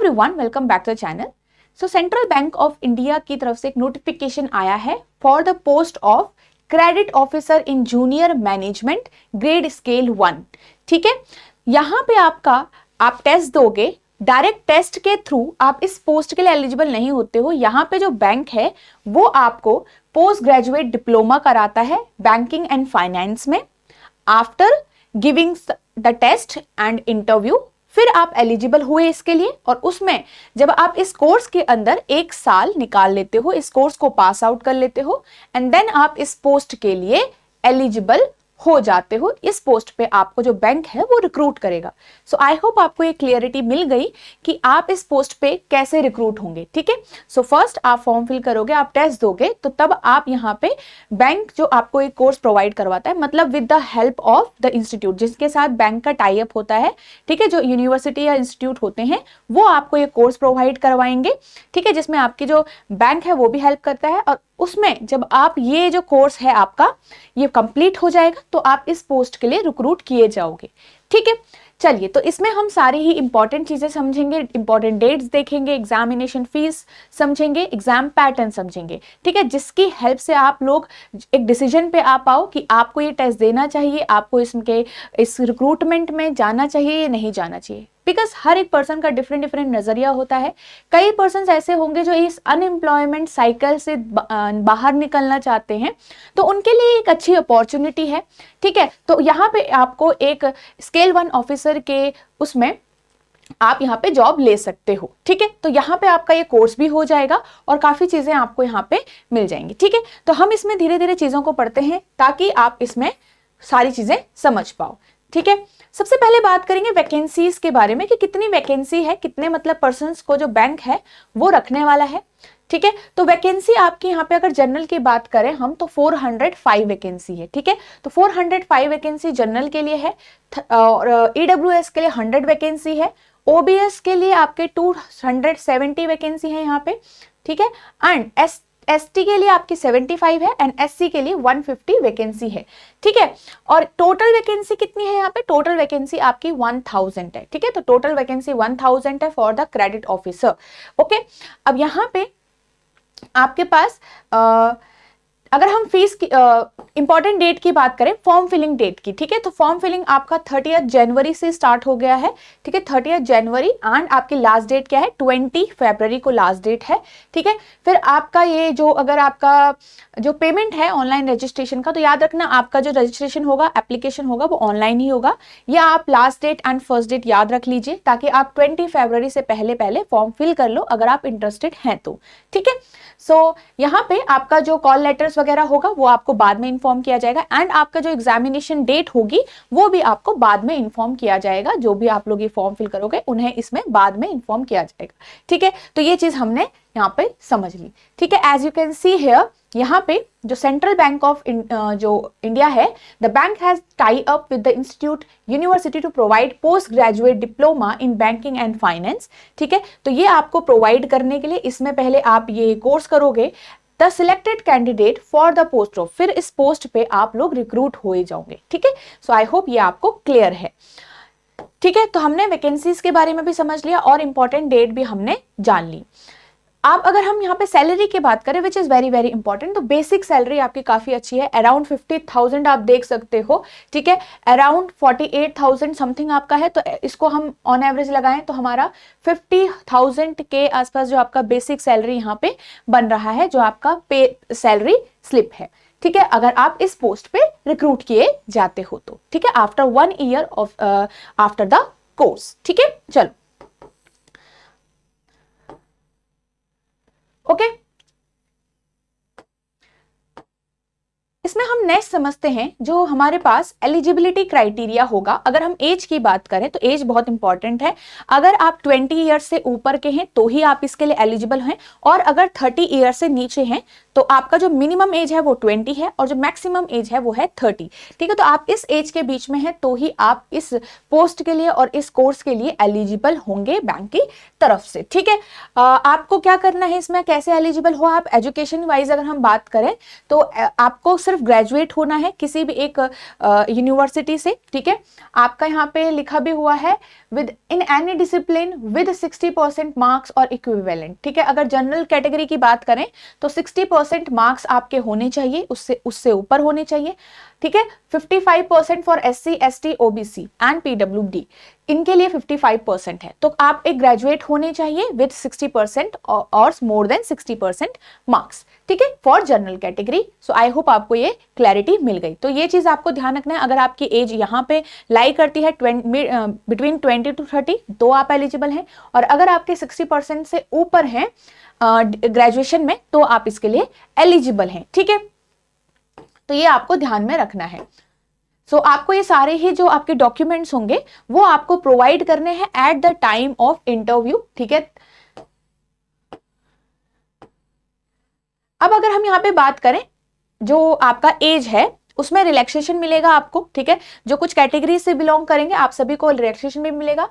Everyone, welcome back to the channel. So central bank of India की तरफ से एक नोटिफिकेशन आया है for the post of credit officer in junior management grade scale 1। ठीक है, यहाँ पे आप टेस्ट दोगे, डायरेक्ट टेस्ट के थ्रू आप इस पोस्ट के लिए एलिजिबल नहीं होते हो। यहाँ पे जो बैंक है वो आपको पोस्ट ग्रेजुएट डिप्लोमा कराता है बैंकिंग एंड फाइनेंस में। After giving the test and interview फिर आप एलिजिबल हुए इसके लिए, और उसमें जब आप इस कोर्स के अंदर 1 साल निकाल लेते हो, इस कोर्स को पास आउट कर लेते हो, एंड देन आप इस पोस्ट के लिए एलिजिबल हो जाते हो। इस पोस्ट पे आपको जो बैंक है वो रिक्रूट करेगा। सो आई होप आपको ये क्लियरिटी मिल गई कि आप इस पोस्ट पे कैसे रिक्रूट होंगे। ठीक है, सो फर्स्ट आप फॉर्म फिल करोगे, आप टेस्ट दोगे, तो तब आप यहाँ पे बैंक जो आपको एक कोर्स प्रोवाइड करवाता है, मतलब with the help of the institute जिसके साथ बैंक का टाई अप होता है, ठीक है, जो यूनिवर्सिटी या इंस्टीट्यूट होते हैं वो आपको ये कोर्स प्रोवाइड करवाएंगे। ठीक है, जिसमें आपकी जो बैंक है वो भी हेल्प करता है, और उसमें जब आप ये जो कोर्स है आपका ये कंप्लीट हो जाएगा तो आप इस पोस्ट के लिए रिक्रूट किए जाओगे। ठीक है, चलिए, तो इसमें हम सारी ही इंपॉर्टेंट चीजें समझेंगे, इंपॉर्टेंट डेट्स देखेंगे, एग्जामिनेशन फीस समझेंगे, एग्जाम पैटर्न समझेंगे। ठीक है, जिसकी हेल्प से आप लोग एक डिसीजन पे आ पाओ कि आपको ये टेस्ट देना चाहिए, आपको इस रिक्रूटमेंट में जाना चाहिए या नहीं जाना चाहिए। बिकॉज हर एक पर्सन का डिफरेंट डिफरेंट नजरिया होता है। कई पर्सन ऐसे होंगे जो इस अनएम्प्लॉयमेंट साइकिल से बाहर निकलना चाहते हैं, तो उनके लिए एक अच्छी अपॉर्चुनिटी है। ठीक है, तो यहाँ पे आपको एक स्केल 1 ऑफिसर के उसमें आप यहाँ पे जॉब ले सकते हो। ठीक है, तो यहाँ पे आपका ये कोर्स भी हो जाएगा और काफी चीजें आपको यहाँ पे मिल जाएंगी। ठीक है, तो हम इसमें धीरे धीरे चीजों को पढ़ते हैं ताकि आप इसमें सारी चीजें समझ पाओ। ठीक है, सबसे पहले बात करेंगे वैकेंसीज के बारे में कि कितनी वैकेंसी है, कितने मतलब पर्सन्स को जो बैंक है वो रखने वाला है। ठीक है, तो वैकेंसी आपकी यहाँ पे अगर जनरल की बात करें हम तो 405 वैकेंसी है। ठीक है, तो 405 वैकेंसी जनरल के लिए है, और ईडब्ल्यूएस के लिए 100 वैकेंसी है, ओबीएस के लिए आपके 270 वैकेंसी है यहाँ पे। ठीक है, एंड एसटी के लिए आपकी 75 है, एंड एससी के लिए 150 वैकेंसी है। ठीक है, और टोटल वैकेंसी कितनी है यहाँ पे? टोटल वैकेंसी आपकी 1000 है। ठीक है, तो टोटल वैकेंसी 1000 है for the credit officer. Okay, अब यहाँ पे आपके पास अगर हम फीस की इंपॉर्टेंट डेट की बात करें, फॉर्म फिलिंग डेट की। ठीक है, तो फॉर्म फिलिंग आपका 30 जनवरी से स्टार्ट हो गया है। ठीक है, 30 जनवरी, एंड आपकी लास्ट डेट क्या है? 20 फरवरी को लास्ट डेट है। ठीक है, फिर आपका ये जो अगर आपका जो पेमेंट है ऑनलाइन रजिस्ट्रेशन का, तो याद रखना आपका जो रजिस्ट्रेशन होगा, एप्लीकेशन होगा, वो ऑनलाइन ही होगा। या आप last date and first date याद रख लीजिए ताकि आप 20 फरवरी से पहले पहले फॉर्म फिल कर लो अगर आप इंटरेस्टेड हैं तो। ठीक है, सो यहाँ पे आपका जो कॉल लेटर्स वगैरह होगा वो आपको बाद में इन्फॉर्म किया जाएगा, एंड आपका जो एग्जामिनेशन डेट होगी वो भी आपको बाद में इन्फॉर्म किया जाएगा। जो भी आप लोग ये फॉर्म फिल करोगे उन्हें इसमें बाद में इन्फॉर्म किया जाएगा। ठीक है, तो ये चीज हमने यहाँ पे समझ ली। ठीक है, as you can see here, यहाँ पे जो सेंट्रल बैंक ऑफ जो इंडिया है, the bank has tie up with the institute university to provide post graduate diploma in banking and finance. ठीक है, तो ये आपको प्रोवाइड करने के लिए इसमें पहले आप ये कोर्स करोगे, the selected candidate for the post of, फिर इस पोस्ट पे आप लोग रिक्रूट हो जाओगे। ठीक है, सो आई होप ये आपको क्लियर है। ठीक है, तो हमने वैकेंसीज के बारे में भी समझ लिया और इंपॉर्टेंट डेट भी हमने जान ली। अब अगर हम यहाँ पे सैलरी की बात करें, which is very very important, तो बेसिक सैलरी आपकी काफी अच्छी है, अराउंड 50,000 आप देख सकते हो। ठीक है, अराउंड 48,000 समथिंग आपका है, तो इसको हम ऑन एवरेज लगाएं तो हमारा 50,000 के आसपास जो आपका बेसिक सैलरी यहाँ पे बन रहा है, जो आपका पे सैलरी स्लिप है। ठीक है, अगर आप इस पोस्ट पे रिक्रूट किए जाते हो तो। ठीक है, after 1 year of after the course. ठीक है, चलो ओके, इसमें हम नेक्स्ट समझते हैं जो हमारे पास एलिजिबिलिटी क्राइटेरिया होगा। अगर हम एज की बात करें तो एज बहुत इंपॉर्टेंट है। अगर आप 20 ईयर्स से ऊपर के हैं तो ही आप इसके लिए एलिजिबल हैं, और अगर 30 ईयर्स से नीचे हैं तो आपका जो मिनिमम एज है वो 20 है और जो मैक्सिमम एज है वो है 30। ठीक है, तो आप इस एज के बीच में हैं तो ही आप इस पोस्ट के लिए और इस कोर्स के लिए एलिजिबल होंगे बैंक की तरफ से। ठीक है, आपको क्या करना है इसमें, कैसे एलिजिबल हो आप? एजुकेशन वाइज अगर हम बात करें तो आपको सिर्फ ग्रेजुएट होना है किसी भी एक यूनिवर्सिटी से, ठीक है। आपका यहाँ पे लिखा भी हुआ है with in any discipline with 60% marks और इक्विवेलेंट, ठीक है। अगर जनरल कैटेगरी की बात करें तो 60% मार्क्स आपके होने चाहिए, उससे ऊपर होने चाहिए, ठीक है। 55% for SC ST OBC and PWD, इनके लिए 55% है। तो आप एक ग्रेजुएट होने चाहिए विद 60% और मोर देन 60% मार्क्स, ठीक है, for general category. So I hope आपको ये क्लैरिटी मिल गई। तो ये चीज आपको ध्यान रखना है, अगर आपकी एज यहाँ पे लाई करती है बिटवीन 20 to 30 तो आप एलिजिबल हैं, और अगर आपके 60% से ऊपर हैं ग्रेजुएशन में तो आप इसके लिए एलिजिबल हैं, ठीक है। तो ये आपको ध्यान में रखना है। सो आपको ये सारे ही जो आपके डॉक्यूमेंट्स होंगे वो आपको प्रोवाइड करने हैं at the time of interview, ठीक है। अब अगर हम यहाँ पे बात करें जो आपका एज है उसमें रिलैक्सेशन मिलेगा आपको, ठीक है। जो कुछ कैटेगरी से बिलोंग करेंगे आप सभी को रिलैक्सेशन भी मिलेगा।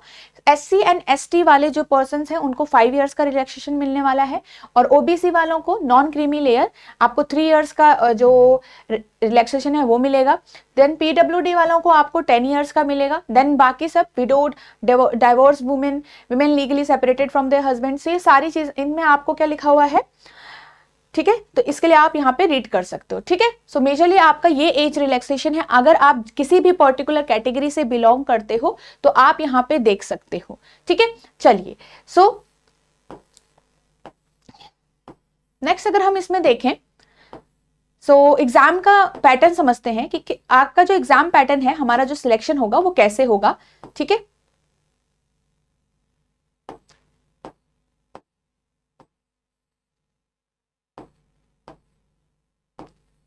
SC एंड ST वाले जो पर्सन्स हैं उनको 5 इयर्स का रिलैक्सेशन मिलने वाला है, और OBC वालों को नॉन क्रीमी लेयर आपको 3 इयर्स का जो रिलैक्सेशन है वो मिलेगा। देन PWD वालों को आपको 10 इयर्स का मिलेगा। देन बाकी सब widowed, divorce women, women legally separated from there husband, से सारी चीज इनमें आपको क्या लिखा हुआ है, ठीक है। तो इसके लिए आप यहाँ पे रीड कर सकते हो, ठीक है। सो मेजरली आपका ये एज रिलैक्सेशन है। अगर आप किसी भी पर्टिकुलर कैटेगरी से बिलोंग करते हो तो आप यहाँ पे देख सकते हो, ठीक है। चलिए, सो नेक्स्ट अगर हम इसमें देखें, सो एग्जाम का पैटर्न समझते हैं कि आपका जो एग्जाम पैटर्न है, हमारा जो सिलेक्शन होगा वो कैसे होगा, ठीक है।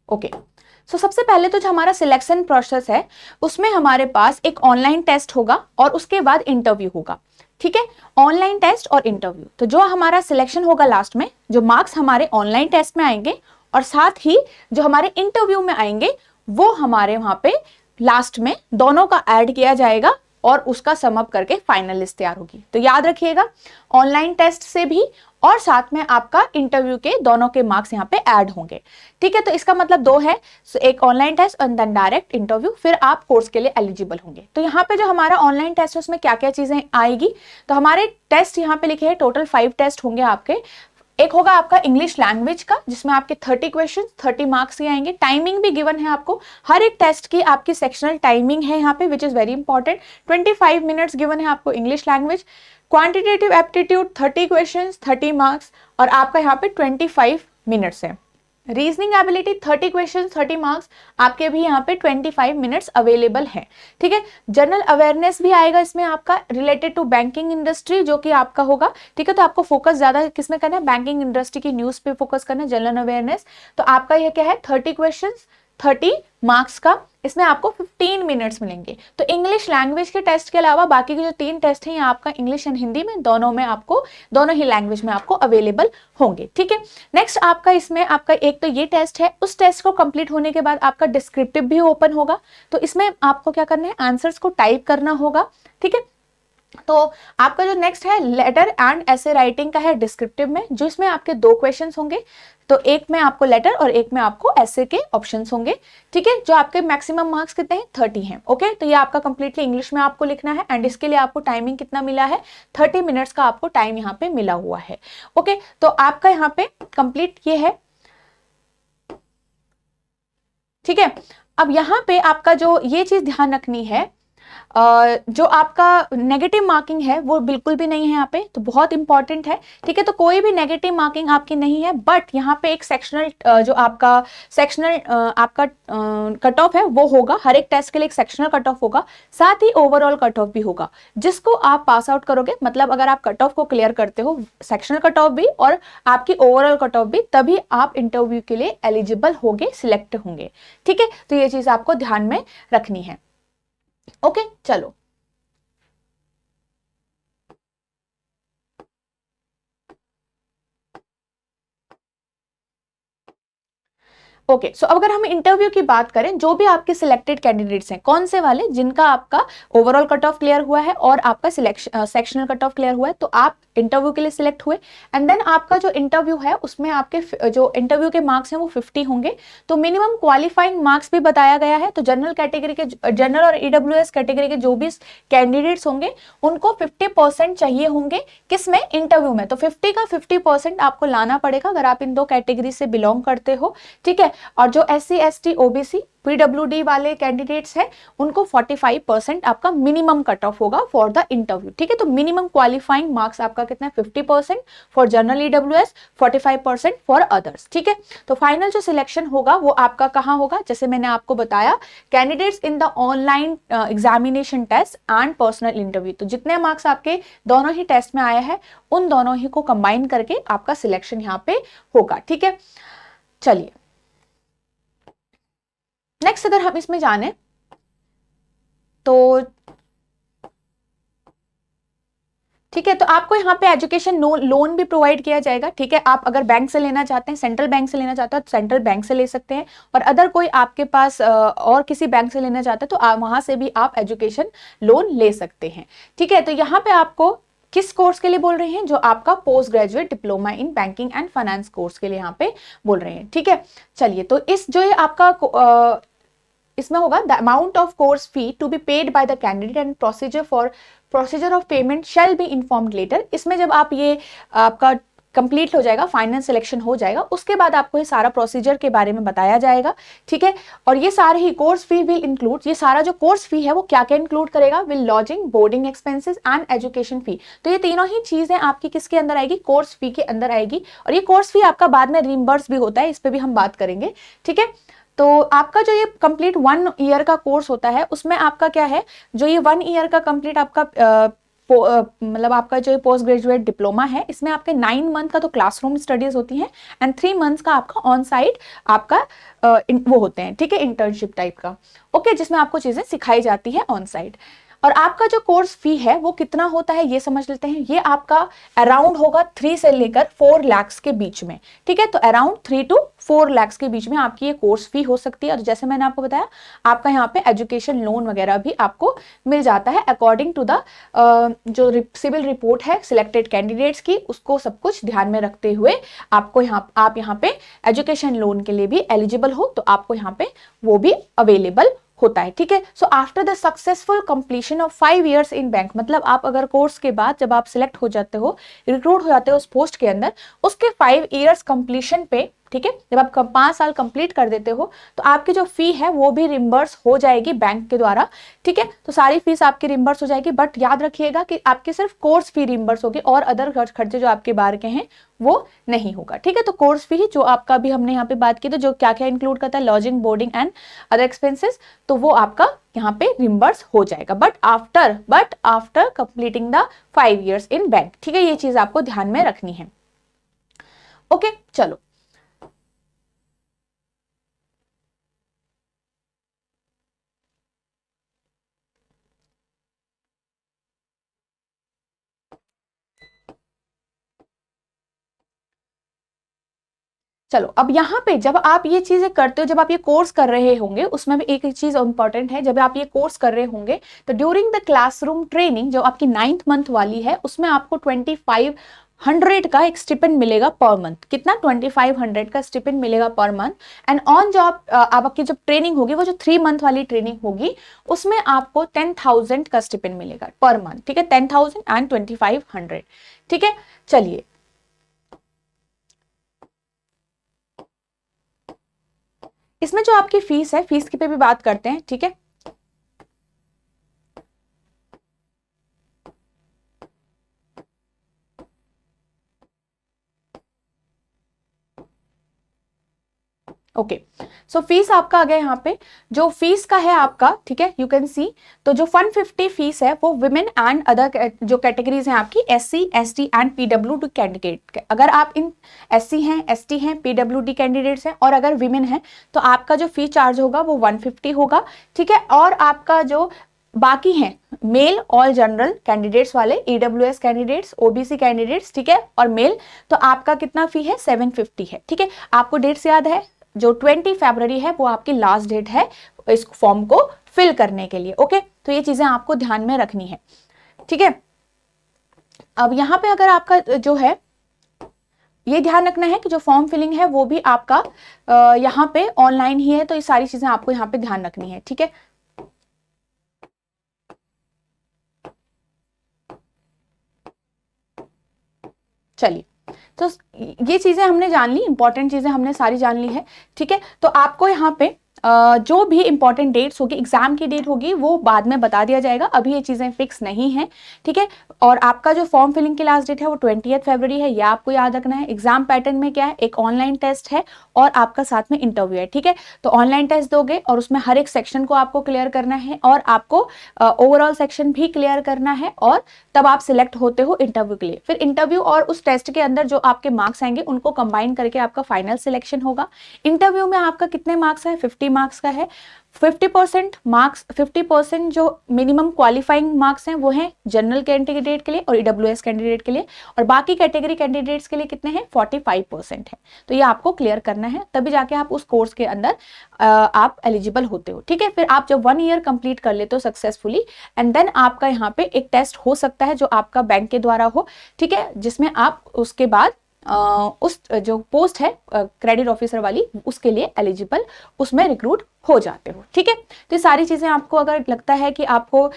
ओके, सो सबसे पहले तो जो हमारा सिलेक्शन प्रोसेस है उसमें हमारे पास एक ऑनलाइन टेस्ट होगा और उसके बाद इंटरव्यू होगा, ठीक है। ऑनलाइन टेस्ट और इंटरव्यू, तो जो हमारा सिलेक्शन होगा लास्ट में, जो मार्क्स हमारे ऑनलाइन टेस्ट में आएंगे और साथ ही जो हमारे इंटरव्यू में आएंगे वो हमारे वहां पे लास्ट में दोनों का ऐड किया जाएगा और उसका सम अप करके फाइनल लिस्ट तैयार होगी। तो याद रखिएगा, ऑनलाइन टेस्ट से भी और साथ में आपका इंटरव्यू के दोनों के मार्क्स यहाँ पे ऐड होंगे, ठीक है। तो इसका मतलब दो है, सो एक ऑनलाइन टेस्ट और देन डायरेक्ट इंटरव्यू, फिर आप कोर्स के लिए एलिजिबल होंगे। तो यहाँ पे जो हमारा ऑनलाइन टेस्ट है उसमें क्या क्या चीजें आएगी, तो हमारे टेस्ट यहाँ पे लिखे हैं, टोटल 5 टेस्ट होंगे आपके। एक होगा आपका इंग्लिश लैंग्वेज का, जिसमें आपके 30 क्वेश्चन 30 मार्क्स के आएंगे। टाइमिंग भी गिवन है आपको, हर एक टेस्ट की आपकी सेक्शनल टाइमिंग है यहाँ पे, which is very important. 25 minutes given है आपको English language. Quantitative aptitude 30 questions 30 marks, और आपका यहाँ पे 25 मिनट्स है। रीजनिंग एबिलिटी 30 क्वेश्चन 30 मार्क्स, आपके भी यहाँ पे 25 मिनट्स अवेलेबल है, ठीक है। जनरल अवेयरनेस भी आएगा इसमें आपका रिलेटेड टू बैंकिंग इंडस्ट्री, जो कि आपका होगा, ठीक है। तो आपको फोकस ज्यादा किसमें करना है, बैंकिंग इंडस्ट्री की न्यूज पे फोकस करना है, जनरल अवेयरनेस। तो आपका यह क्या है, 30 क्वेश्चन 30 मार्क्स का, इसमें आपको 15 मिनट्स मिलेंगे। तो इंग्लिश लैंग्वेज के टेस्ट के अलावा बाकी के जो 3 टेस्ट हैं, आपका इंग्लिश एंड हिंदी में दोनों में आपको, दोनों ही लैंग्वेज में आपको अवेलेबल होंगे, ठीक है। नेक्स्ट आपका इसमें आपका एक तो ये टेस्ट है, उस टेस्ट को कंप्लीट होने के बाद आपका डिस्क्रिप्टिव भी ओपन होगा। तो इसमें आपको क्या करना है, आंसर्स को टाइप करना होगा, ठीक है। तो आपका जो नेक्स्ट है लेटर एंड ऐसे राइटिंग का है डिस्क्रिप्टिव में, जो इसमें आपके 2 क्वेश्चंस होंगे। तो एक में आपको लेटर और एक में आपको ऐसे के ऑप्शंस होंगे, ठीक है। जो आपके मैक्सिमम मार्क्स कितने हैं, 30 हैं, ओके। तो ये आपका कंप्लीटली इंग्लिश में आपको लिखना है, एंड इसके लिए आपको टाइमिंग कितना मिला है, 30 मिनट्स का आपको टाइम यहाँ पे मिला हुआ है, ओके। तो आपका यहाँ पे कंप्लीट ये है, ठीक है। अब यहाँ पे आपका जो ये चीज ध्यान रखनी है, जो आपका नेगेटिव मार्किंग है वो बिल्कुल भी नहीं है यहाँ पे, तो बहुत इंपॉर्टेंट है, ठीक है। तो कोई भी नेगेटिव मार्किंग आपकी नहीं है, बट यहाँ पे एक सेक्शनल जो आपका सेक्शनल आपका कट ऑफ है वो होगा, हर एक टेस्ट के लिए एक सेक्शनल कट ऑफ होगा, साथ ही ओवरऑल कट ऑफ भी होगा, जिसको आप पास आउट करोगे, मतलब अगर आप कट ऑफ को क्लियर करते हो, सेक्शनल कट ऑफ भी और आपकी ओवरऑल कट ऑफ भी, तभी आप इंटरव्यू के लिए एलिजिबल होंगे, सिलेक्ट होंगे, ठीक है। तो ये चीज आपको ध्यान में रखनी है, ओके। चलो, ओके। सो अगर हम इंटरव्यू की बात करें, जो भी आपके सिलेक्टेड कैंडिडेट्स हैं, कौन से वाले, जिनका आपका ओवरऑल कट ऑफ क्लियर हुआ है और आपका selection sectional cut off clear हुआ है, तो आप इंटरव्यू के लिए सिलेक्ट हुए, एंड देन आपका जो इंटरव्यू है उसमें आपके जो इंटरव्यू के मार्क्स हैं वो 50 होंगे। तो मिनिमम क्वालिफाइंग मार्क्स भी बताया गया है। तो जनरल कैटेगरी के, जनरल और ईडब्ल्यूएस कैटेगरी के जो भी कैंडिडेट्स होंगे उनको 50% चाहिए होंगे, किसमें, इंटरव्यू में। तो 50 का 50% आपको लाना पड़ेगा अगर आप इन दो कैटेगरी से बिलोंग करते हो, ठीक है। और जो SC ST OBC PWD वाले कैंडिडेट्स हैं उनको 45% आपका मिनिमम कट ऑफ होगा फॉर द इंटरव्यू, ठीक है। तो मिनिमम क्वालिफाइंग मार्क्स आपका कितना है, 50% for general EWS, 45% for others, ठीक है। तो फाइनल जो सिलेक्शन होगा वो आपका कहाँ होगा, जैसे मैंने आपको बताया, candidates in the online examination test and personal interview. तो जितने मार्क्स आपके दोनों ही टेस्ट में आया है उन दोनों ही को कंबाइन करके आपका सिलेक्शन यहाँ पे होगा, ठीक है। चलिए नेक्स्ट अगर हम इसमें जाने तो ठीक है, तो आपको यहाँ पे एजुकेशन लोन भी प्रोवाइड किया जाएगा, ठीक है। आप अगर बैंक से लेना चाहते हैं, सेंट्रल बैंक से लेना चाहते हैं तो सेंट्रल बैंक से ले सकते हैं, और अदर कोई आपके पास और किसी बैंक से लेना चाहते हैं तो वहां से भी आप एजुकेशन लोन ले सकते हैं, ठीक है। तो यहाँ पे आपको किस कोर्स के लिए बोल रहे हैं, जो आपका post graduate diploma in banking and finance course के लिए यहाँ पे बोल रहे हैं, ठीक है। चलिए, तो इस जो ये आपका इसमें होगा, the amount of course fee to be paid by the candidate and procedure of payment shall be informed letter. इसमें जब आप ये आपका कंप्लीट हो जाएगा, फाइनल सिलेक्शन हो जाएगा, उसके बाद आपको ये सारा प्रोसीजर के बारे में बताया जाएगा, ठीक है। और ये सारे ही कोर्स फी विल इंक्लूड, ये सारा जो कोर्स फी है वो क्या क्या इंक्लूड करेगा, will lodging, boarding expenses and education fee. तो ये तीनों ही चीजें आपकी किसके अंदर आएगी, कोर्स फी के अंदर आएगी। और ये कोर्स फी आपका बाद में रिइंबर्स भी होता है, इस पर भी हम बात करेंगे, ठीक है। तो आपका जो ये कंप्लीट 1 ईयर का कोर्स होता है उसमें आपका क्या है, जो ये 1 ईयर का कंप्लीट आपका मतलब आपका जो पोस्ट ग्रेजुएट डिप्लोमा है इसमें आपके 9 मंथ का तो क्लासरूम स्टडीज होती हैं एंड 3 मंथ्स का आपका ऑन साइट आपका वो होते हैं, ठीक है, इंटर्नशिप टाइप का, ओके, जिसमें आपको चीजें सिखाई जाती है ऑन साइट। और आपका जो कोर्स फी है वो कितना होता है ये समझ लेते हैं। ये आपका अराउंड होगा 3 से लेकर 4 लाख के बीच में, ठीक है। तो अराउंड 3 to 4 लाख के बीच में आपकी ये कोर्स फी हो सकती है। और जैसे मैंने आपको बताया, आपका यहाँ पे एजुकेशन लोन वगैरह भी आपको मिल जाता है अकॉर्डिंग टू द जो सिविल रिपोर्ट है सिलेक्टेड कैंडिडेट्स की, उसको सब कुछ ध्यान में रखते हुए आपको आप यहाँ पे एजुकेशन लोन के लिए भी एलिजिबल हो, तो आपको यहाँ पे वो भी अवेलेबल होता है, ठीक है। So after the successful completion of 5 years in bank, मतलब आप अगर कोर्स के बाद जब आप सिलेक्ट हो जाते हो, रिक्रूट हो जाते हो उस पोस्ट के अंदर, उसके 5 इयर्स कंप्लीशन पे, ठीक है, जब आप 5 साल कंप्लीट कर देते हो तो आपकी जो फी है वो भी रिम्बर्स हो जाएगी बैंक के द्वारा, ठीक है। तो सारी फीस आपकी रिम्बर्स हो जाएगी, बट याद रखिएगा कि आपकी सिर्फ कोर्स फी रिम्बर्स होगी और अदर खर्चे जो आपके बाहर के हैं वो नहीं होगा, ठीक है। तो कोर्स फी जो आपका भी हमने यहाँ पे बात की, तो जो क्या क्या इंक्लूड करता है, lodging, boarding and other expenses, तो वो आपका यहाँ पे रिम्बर्स हो जाएगा, but after completing the 5 years in bank, ठीक है। ये चीज आपको ध्यान में रखनी है, ओके। चलो चलो, अब यहाँ पे जब आप ये चीजें करते हो, जब आप ये कोर्स कर रहे होंगे, उसमें भी एक चीज इंपॉर्टेंट है, जब आप ये कोर्स कर रहे होंगे तो ड्यूरिंग द क्लासरूम ट्रेनिंग जो आपकी 9th मंथ वाली है उसमें आपको 2500 का एक स्टिपेंड मिलेगा पर मंथ। कितना, 2500 का स्टिपेंड मिलेगा per month. And on job आपकी जब ट्रेनिंग होगी, वो जो 3 मंथ वाली ट्रेनिंग होगी, उसमें आपको 10,000 का स्टिपेंड मिलेगा पर मंथ, ठीक है, 10,000 एंड 2500, ठीक है। चलिए, इसमें जो आपकी फीस है, फीस की पे भी बात करते हैं, ठीक है। ओके, सो फीस आपका आ गया यहाँ पे, जो फीस का है आपका, ठीक है, यू कैन सी। तो जो 150 फीस है वो विमेन एंड अदर जो कैटेगरीज हैं आपकी, SC ST and PWD candidate, अगर आप इन SC हैं, ST हैं, PWD कैंडिडेट्स हैं और अगर विमेन है तो आपका जो फी चार्ज होगा वो 150 होगा, ठीक है। और आपका जो बाकी हैं मेल ऑल जनरल कैंडिडेट्स वाले, EWS कैंडिडेट्स, OBC कैंडिडेट्स, ठीक है, और मेल, तो आपका कितना फी है, 750 है, ठीक है। आपको डेट्स याद है, जो 20 फरवरी है वो आपकी लास्ट डेट है इस फॉर्म को फिल करने के लिए, ओके। तो ये चीजें आपको ध्यान में रखनी है, ठीक है। अब यहाँ पे अगर आपका जो है ये ध्यान रखना है कि जो फॉर्म फिलिंग है वो भी आपका यहाँ पे ऑनलाइन ही है, तो ये सारी चीजें आपको यहाँ पे ध्यान रखनी है, ठीक है। चलिए, तो ये चीजें हमने जान ली, इंपॉर्टेंट चीजें हमने सारी जान ली है, ठीक है। तो आपको यहाँ पे जो भी इंपॉर्टेंट डेट्स होगी, एग्जाम की डेट होगी, वो बाद में बता दिया जाएगा, अभी ये चीजें फिक्स नहीं है, ठीक है। और आपका जो फॉर्म फिलिंग की लास्ट डेट है वो 20 फरवरी है, यह आपको याद रखना है। एग्जाम पैटर्न में क्या है, एक ऑनलाइन टेस्ट है और आपका साथ में इंटरव्यू है, ठीक है। तो ऑनलाइन टेस्ट दोगे और उसमें हर एक सेक्शन को आपको क्लियर करना है और आपको ओवरऑल सेक्शन भी क्लियर करना है, और तब आप सिलेक्ट होते हो इंटरव्यू के लिए। फिर इंटरव्यू और उस टेस्ट के अंदर जो आपके मार्क्स आएंगे उनको कंबाइन करके आपका फाइनल सिलेक्शन होगा। इंटरव्यू में आपका कितने मार्क्स है, 50 मार्क्स का है। 50% मार्क्स, 50% जो मिनिमम क्वालिफाइंग मार्क्स हैं वो हैं जनरल कैंडिडेट के लिए और ईडब्ल्यूएस कैंडिडेट के लिए, और बाकी कैटेगरी कैंडिडेट्स के लिए कितने हैं, 45% है। तो ये आपको क्लियर करना है, तभी जाके आप उस कोर्स के अंदर आप एलिजिबल होते हो, ठीक है। फिर आप जब 1 ईयर कंप्लीट कर लेते हो सक्सेसफुली, एंड देन आपका यहाँ पे एक टेस्ट हो सकता है जो आपका बैंक के द्वारा हो, ठीक है, जिसमें आप उसके बाद उस जो पोस्ट है क्रेडिट ऑफिसर वाली, उसके लिए एलिजिबल, उसमें रिक्रूट हो जाते हो, ठीक है। तो ये सारी चीजें आपको अगर लगता है कि आपको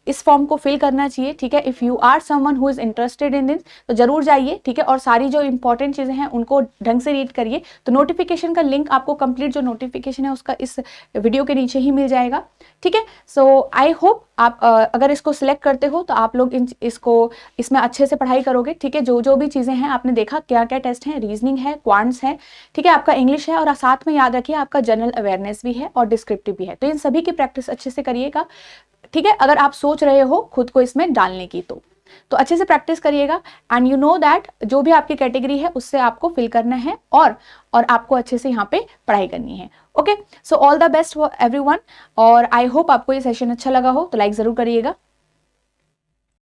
इस फॉर्म को फिल करना चाहिए, ठीक है, if you are someone who is interested in this, तो जरूर जाइए, ठीक है, और सारी जो इंपॉर्टेंट चीजें हैं उनको ढंग से रीड करिए। तो नोटिफिकेशन का लिंक आपको कंप्लीट जो नोटिफिकेशन है उसका इस वीडियो के नीचे ही मिल जाएगा, ठीक है। सो आई होप आप अगर इसको सिलेक्ट करते हो तो आप लोग इसमें अच्छे से पढ़ाई करोगे, ठीक है। जो जो भी चीजें हैं आपने देखा, क्या क्या टेस्ट हैं, रीजनिंग है, क्वांट्स है, ठीक है, आपका इंग्लिश है, और साथ में याद रखिए आपका जनरल अवेयरनेस भी है और डिस्क्रिप्टिव भी है। तो इन सभी की प्रैक्टिस अच्छे से करिएगा, ठीक है। अगर आप सोच रहे हो खुद को इसमें डालने की तो अच्छे से प्रैक्टिस करिएगा, एंड यू नो दैट जो भी आपकी कैटेगरी है उससे आपको फिल करना है, और आपको अच्छे से यहाँ पे पढ़ाई करनी है, okay. So all the best for everyone, और आई होप आपको ये सेशन अच्छा लगा हो, तो लाइक जरूर करिएगा।